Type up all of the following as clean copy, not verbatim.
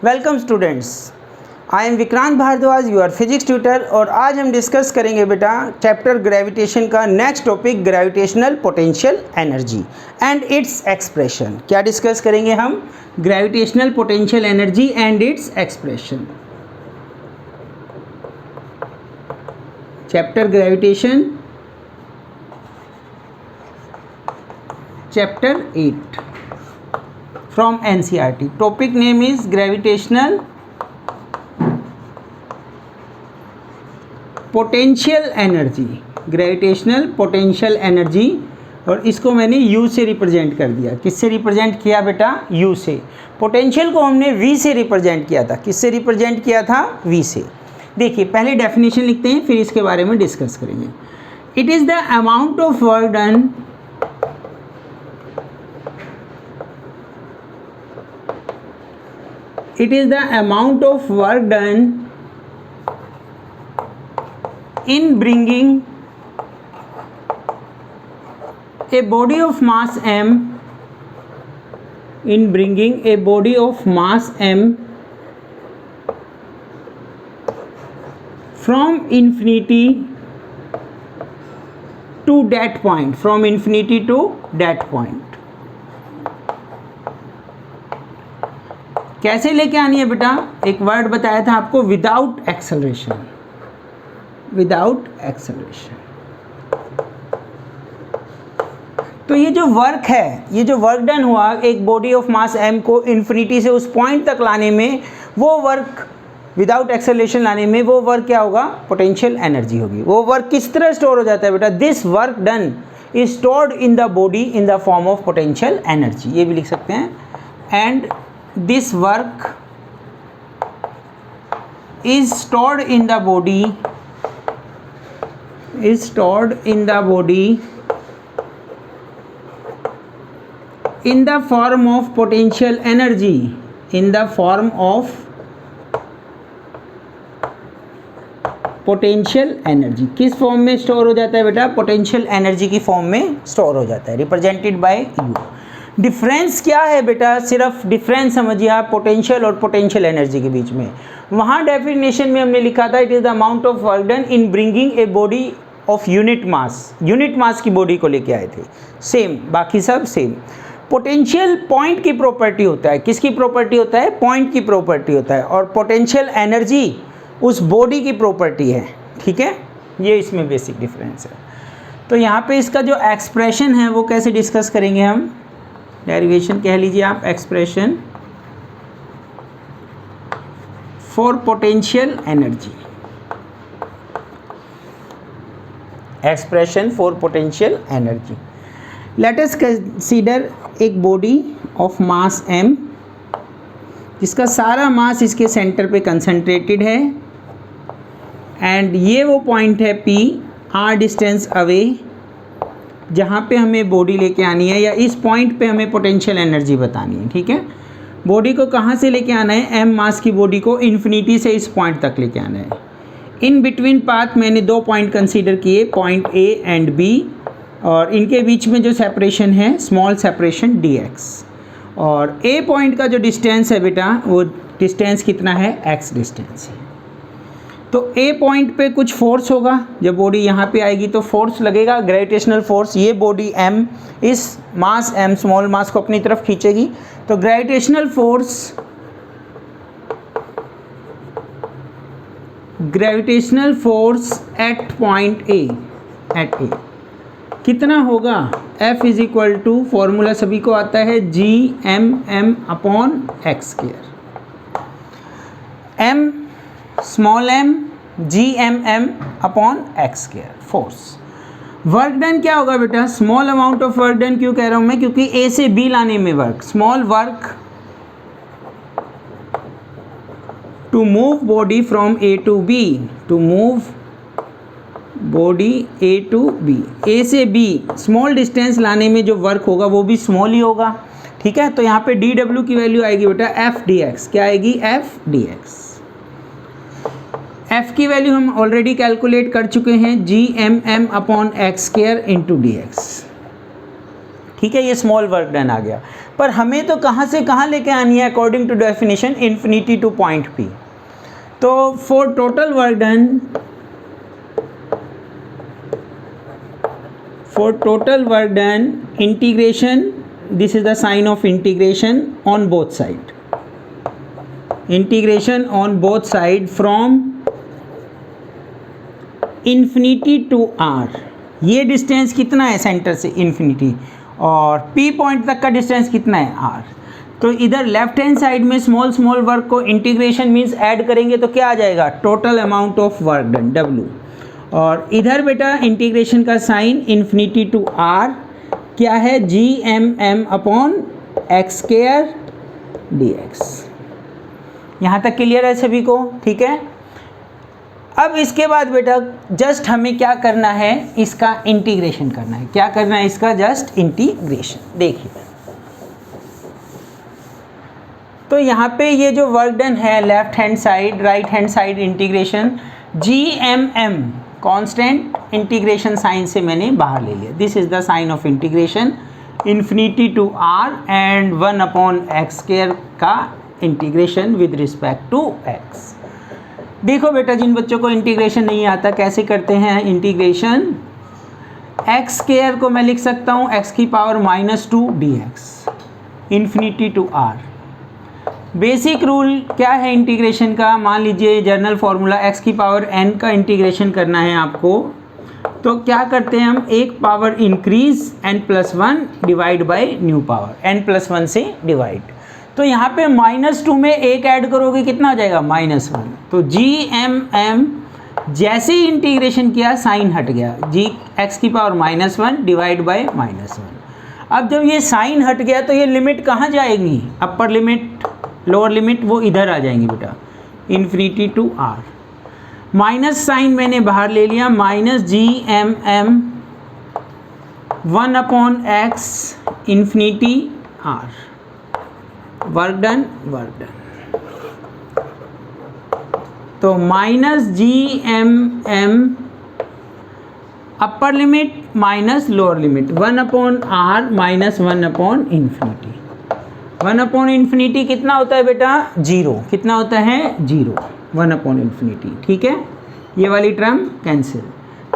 Welcome students, I am Vikrant Bhardwaj, your physics tutor. और आज हम डिस्कस करेंगे बेटा चैप्टर ग्रेविटेशन का next topic gravitational potential energy and its expression. क्या डिस्कस करेंगे हम? Gravitational potential energy and its expression. Chapter gravitation, chapter 8 from NCERT. Topic name is gravitational potential energy. Gravitational potential energy, और इसको मैंने U से represent कर दिया। किससे रिप्रेजेंट किया बेटा? U से। पोटेंशियल को हमने V से रिप्रेजेंट किया था। किससे रिप्रेजेंट किया था? V से। देखिए पहले डेफिनेशन लिखते हैं, फिर इसके बारे में डिस्कस करेंगे। It is the amount of work done It is the amount of work done in bringing a body of mass m from infinity to that point. कैसे लेके आनी है बेटा? एक वर्ड बताया था आपको, विदाउट एक्सेलरेशन। तो ये जो वर्क है, ये जो वर्क डन हुआ एक बॉडी ऑफ मास m को इन्फिनिटी से उस पॉइंट तक लाने में, वो वर्क विदाउट एक्सेलरेशन लाने में, वो वर्क क्या होगा? पोटेंशियल एनर्जी होगी। वो वर्क किस तरह स्टोर हो जाता है बेटा? This work done is stored in the body in the form of potential energy. ये भी लिख सकते हैं। And this work is stored in the body in the form of potential energy, in the form of potential energy. किस form में store हो जाता है बेटा? पोटेंशियल एनर्जी की फॉर्म में स्टोर हो जाता है, रिप्रेजेंटेड बाय यू। डिफरेंस क्या है बेटा? सिर्फ डिफरेंस समझिए आप पोटेंशियल और पोटेंशियल एनर्जी के बीच में। वहाँ डेफिनेशन में हमने लिखा था it is the amount of work done in bringing a body of unit mass की बॉडी को लेके आए थे। सेम, बाकी सब सेम। पोटेंशियल पॉइंट की प्रॉपर्टी होता है। किसकी प्रॉपर्टी होता है? पॉइंट की प्रॉपर्टी होता है। और पोटेंशियल एनर्जी उस बॉडी की प्रॉपर्टी है। ठीक है, ये इसमें बेसिक डिफरेंस है। तो यहाँ पे इसका जो एक्सप्रेशन है वो कैसे डिस्कस करेंगे हम? डेरिवेशन कह लीजिए आप, expression for potential energy. Expression for potential energy. Let us consider एक बॉडी ऑफ मास m जिसका सारा मास इसके सेंटर पे कंसंट्रेटेड है। एंड ये वो पॉइंट है P, r डिस्टेंस अवे, जहाँ पे हमें बॉडी लेके आनी है, या इस पॉइंट पे हमें पोटेंशियल एनर्जी बतानी है। ठीक है, बॉडी को कहाँ से लेके आना है? m मास की बॉडी को इन्फिनिटी से इस पॉइंट तक लेके आना है। इन बिटवीन पाथ मैंने दो पॉइंट कंसीडर किए, पॉइंट A एंड B, और इनके बीच में जो सेपरेशन है स्मॉल सेपरेशन dx। और A पॉइंट का जो डिस्टेंस है बेटा, वो डिस्टेंस कितना है? x डिस्टेंस है। तो A पॉइंट पे कुछ फोर्स होगा, जब बॉडी यहाँ पे आएगी तो फोर्स लगेगा, ग्रेविटेशनल फोर्स। ये बॉडी M इस मास m, स्मॉल मास को अपनी तरफ खींचेगी। तो gravitational force at point A कितना होगा? F is equal to, formula सभी को आता है, Gmm/x²। m small m Gmm/x²। Force. Work done क्या होगा बेटा? Small amount of work done. क्यों कह रहा हूँ मैं? क्योंकि A से B लाने में work, small work to move body from A to B, to move body A to B, A से B स्मॉल डिस्टेंस लाने में जो वर्क होगा वो भी स्मॉल ही होगा। ठीक है, तो यहाँ पे dw की वैल्यू आएगी बेटा F dx। क्या आएगी? F dx। F की वैल्यू हम ऑलरेडी कैलकुलेट कर चुके हैं, Gmm/x² इंटू dx। ठीक है, ये स्मॉल वर्क डन आ गया। पर हमें तो कहाँ से कहाँ लेके आनी है according to definition, infinity to point P। तो for total work done integration, this is the sign of integration on both side, integration on both side from infinity to R। ये डिस्टेंस कितना है सेंटर से infinity, और P point तक का distance कितना है R। तो इधर लेफ्ट हैंड साइड में स्मॉल स्मॉल वर्क को इंटीग्रेशन मीन्स ऐड करेंगे तो क्या आ जाएगा, total amount of work done W। और इधर बेटा इंटीग्रेशन का साइन इन्फिनिटी टू R क्या है, GMM upon x square dx। यहाँ तक क्लियर है सभी को, ठीक है। अब इसके बाद बेटा जस्ट हमें क्या करना है, इसका इंटीग्रेशन करना है। क्या करना है इसका, जस्ट इंटीग्रेशन। देखिए तो यहाँ पे ये जो वर्क डन है left hand side right hand side integration, GMM constant integration sign से मैंने बाहर ले लिया। This is the sign of integration infinity to R and 1 upon x square का integration with respect to x। देखो बेटा जिन बच्चों को इंटीग्रेशन नहीं आता कैसे करते हैं इंटीग्रेशन, एक्स स्क्वायर को मैं लिख सकता हूँ x की power -2 dx infinity to R। Basic rule क्या है इंटीग्रेशन का, मान लीजिए जनरल फार्मूला x की पावर n का इंटीग्रेशन करना है आपको, तो क्या करते हैं हम, एक power increase n+1 divide by new power n+1 से डिवाइड। तो यहाँ पे -2 में एक ऐड करोगे कितना हो जाएगा, -1। तो GMM जैसे ही इंटीग्रेशन किया साइन हट गया, जी x की पावर -1 डिवाइड बाई -1। अब जब ये साइन हट गया तो ये लिमिट कहाँ जाएगी, अपर लिमिट लोअर लिमिट वो इधर आ जाएंगी बेटा, infinity to R। Minus sign मैंने बाहर ले लिया, -GMM 1 upon x infinity R। Work done. तो -GMM upper limit minus lower limit 1 upon R minus 1 upon infinity. 1 upon infinity कितना होता है बेटा, 0। कितना होता है, 0। 1 अपॉन इन्फिनिटी, ठीक है, ये वाली टर्म कैंसिल।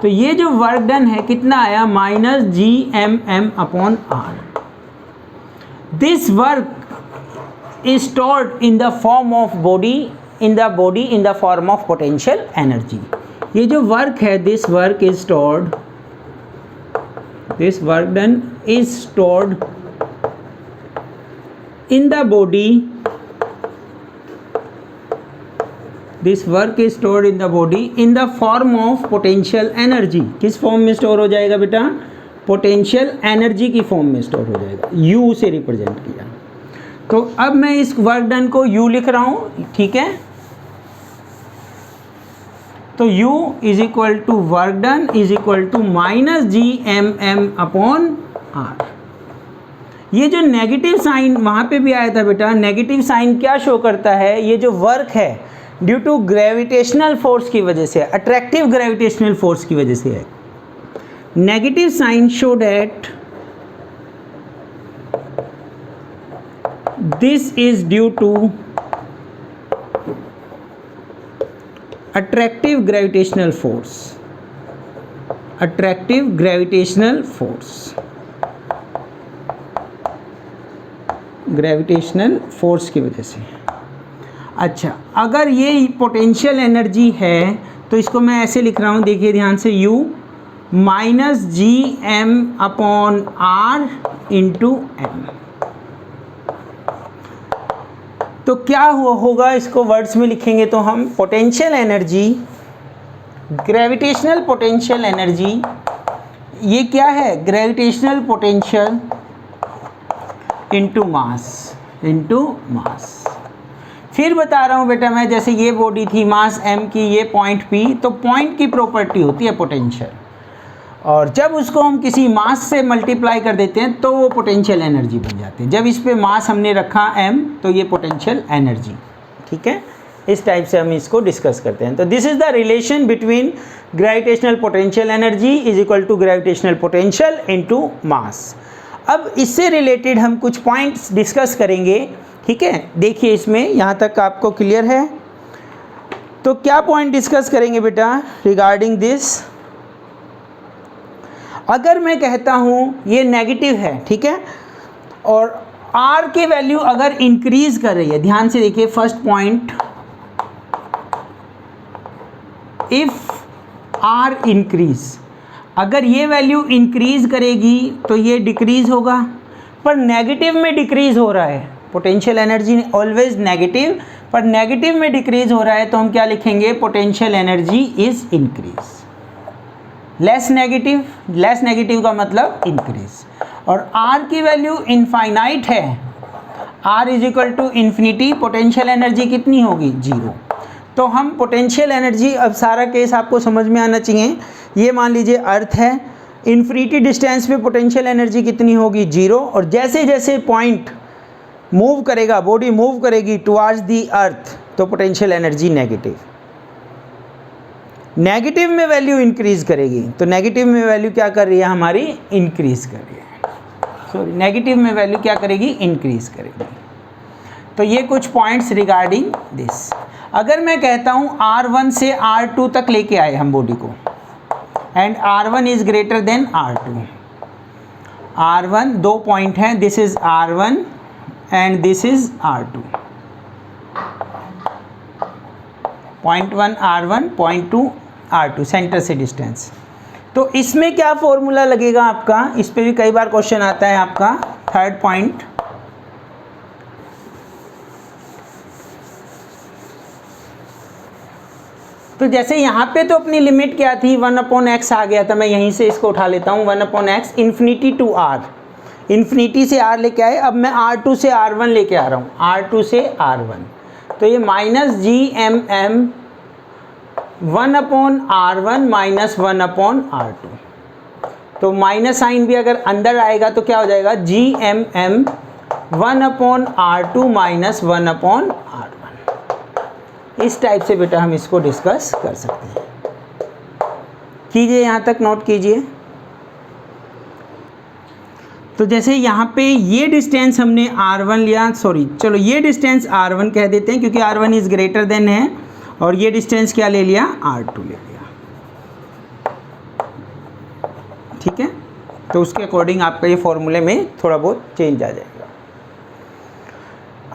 तो ये जो वर्क डन है कितना आया, -GMM upon R। This work is stored in the form of body in the form of potential energy। ये जो वर्क है, this work done is stored in the body, this work is stored in the body in the form of potential energy। किस form में store हो जाएगा बेटा, potential energy की form में स्टोर हो जाएगा, U से रिप्रेजेंट किया। तो अब मैं इस वर्क डन को U लिख रहा हूँ, ठीक है। तो U is equal to work done is equal to -GMM upon R। ये जो नेगेटिव साइन वहाँ पे भी आया था बेटा, नेगेटिव साइन क्या शो करता है, ये जो वर्क है ड्यू टू ग्रेविटेशनल फोर्स की वजह से, अट्रैक्टिव ग्रेविटेशनल फोर्स की वजह से है। Negative sign show that this is due to attractive gravitational force, attractive gravitational force, gravitational force की वजह से। अच्छा, अगर ये पोटेंशियल एनर्जी है तो इसको मैं ऐसे लिख रहा हूँ, देखिए ध्यान से, U -GM upon R into M। तो क्या होगा, इसको वर्ड्स में लिखेंगे तो हम potential energy, gravitational potential energy, ये क्या है, ग्रेविटेशनल पोटेंशियल इनटू मास। फिर बता रहा हूँ बेटा मैं, जैसे ये बॉडी थी मास m की, ये पॉइंट P, तो पॉइंट की प्रॉपर्टी होती है पोटेंशियल, और जब उसको हम किसी मास से मल्टीप्लाई कर देते हैं तो वो पोटेंशियल एनर्जी बन जाती है। जब इस पे मास हमने रखा m तो ये पोटेंशियल एनर्जी, ठीक है। इस टाइप से हम इसको डिस्कस करते हैं। तो this is the relation between gravitational potential energy is equal to gravitational potential into mass. अब इससे रिलेटेड हम कुछ पॉइंट्स डिस्कस करेंगे, ठीक है। देखिए इसमें यहाँ तक आपको क्लियर है, तो क्या पॉइंट डिस्कस करेंगे बेटा रिगार्डिंग दिस। अगर मैं कहता हूँ ये नेगेटिव है, ठीक है, और R की वैल्यू अगर इंक्रीज कर रही है, ध्यान से देखिए first point, if R increase, अगर ये वैल्यू इंक्रीज करेगी तो ये डिक्रीज होगा, पर नेगेटिव में डिक्रीज हो रहा है, पोटेंशियल एनर्जी ऑलवेज नेगेटिव, पर नेगेटिव में डिक्रीज हो रहा है, तो हम क्या लिखेंगे, potential energy is increase. Less negative का मतलब इंक्रीज, और R की वैल्यू इनफाइनाइट है, R is equal to infinity, potential energy कितनी होगी, 0। तो हम पोटेंशियल एनर्जी, अब सारा केस आपको समझ में आना चाहिए, ये मान लीजिए अर्थ है, इन्फिनिटी डिस्टेंस पे पोटेंशियल एनर्जी कितनी होगी, 0, और जैसे जैसे पॉइंट मूव करेगा, बॉडी मूव करेगी टुवार्ड्स दी अर्थ, तो पोटेंशियल एनर्जी नेगेटिव में वैल्यू इंक्रीज करेगी, तो नेगेटिव में वैल्यू क्या कर रही है हमारी, इंक्रीज कर रही है, सॉरी नेगेटिव में वैल्यू क्या करेगी, इंक्रीज करेगी। तो ये कुछ पॉइंट्स रिगार्डिंग दिस। अगर मैं कहता हूँ R1 से R2 तक लेके आए हम बॉडी को, and R1 is greater than R2, R1 दो पॉइंट हैं, this is R1 and this is R2, point 1 R1, point 2 R2, centre से डिस्टेंस। तो इसमें क्या फॉर्मूला लगेगा आपका, इस पे भी कई बार क्वेश्चन आता है आपका। थर्ड पॉइंट, तो जैसे यहाँ पे तो अपनी लिमिट क्या थी, 1/x आ गया था, मैं यहीं से इसको उठा लेता हूँ, 1/x infinity to R, infinity से R लेके आए, अब मैं R2 से R1 लेके आ रहा हूँ, R2 से R1, तो ये -GMM 1/R1 - 1/R2, तो माइनस साइन भी अगर अंदर आएगा तो क्या हो जाएगा, GMM 1/R2 - 1/R1। इस टाइप से बेटा हम इसको डिस्कस कर सकते हैं। कीजिए, यहाँ तक नोट कीजिए। तो जैसे यहाँ पे ये डिस्टेंस हमने R1 लिया, सॉरी चलो ये डिस्टेंस R1 कह देते हैं क्योंकि R1 इज़ ग्रेटर देन है, और ये डिस्टेंस क्या ले लिया, R2 ले लिया, ठीक है। तो उसके अकॉर्डिंग आपका ये फॉर्मूले में थोड़ा बहुत चेंज आ जाएगा।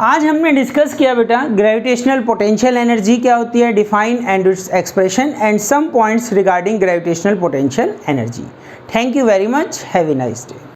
आज हमने डिस्कस किया बेटा ग्रेविटेशनल पोटेंशियल एनर्जी क्या होती है, define and its expression and some points regarding gravitational potential energy. Thank you very much, have a nice day.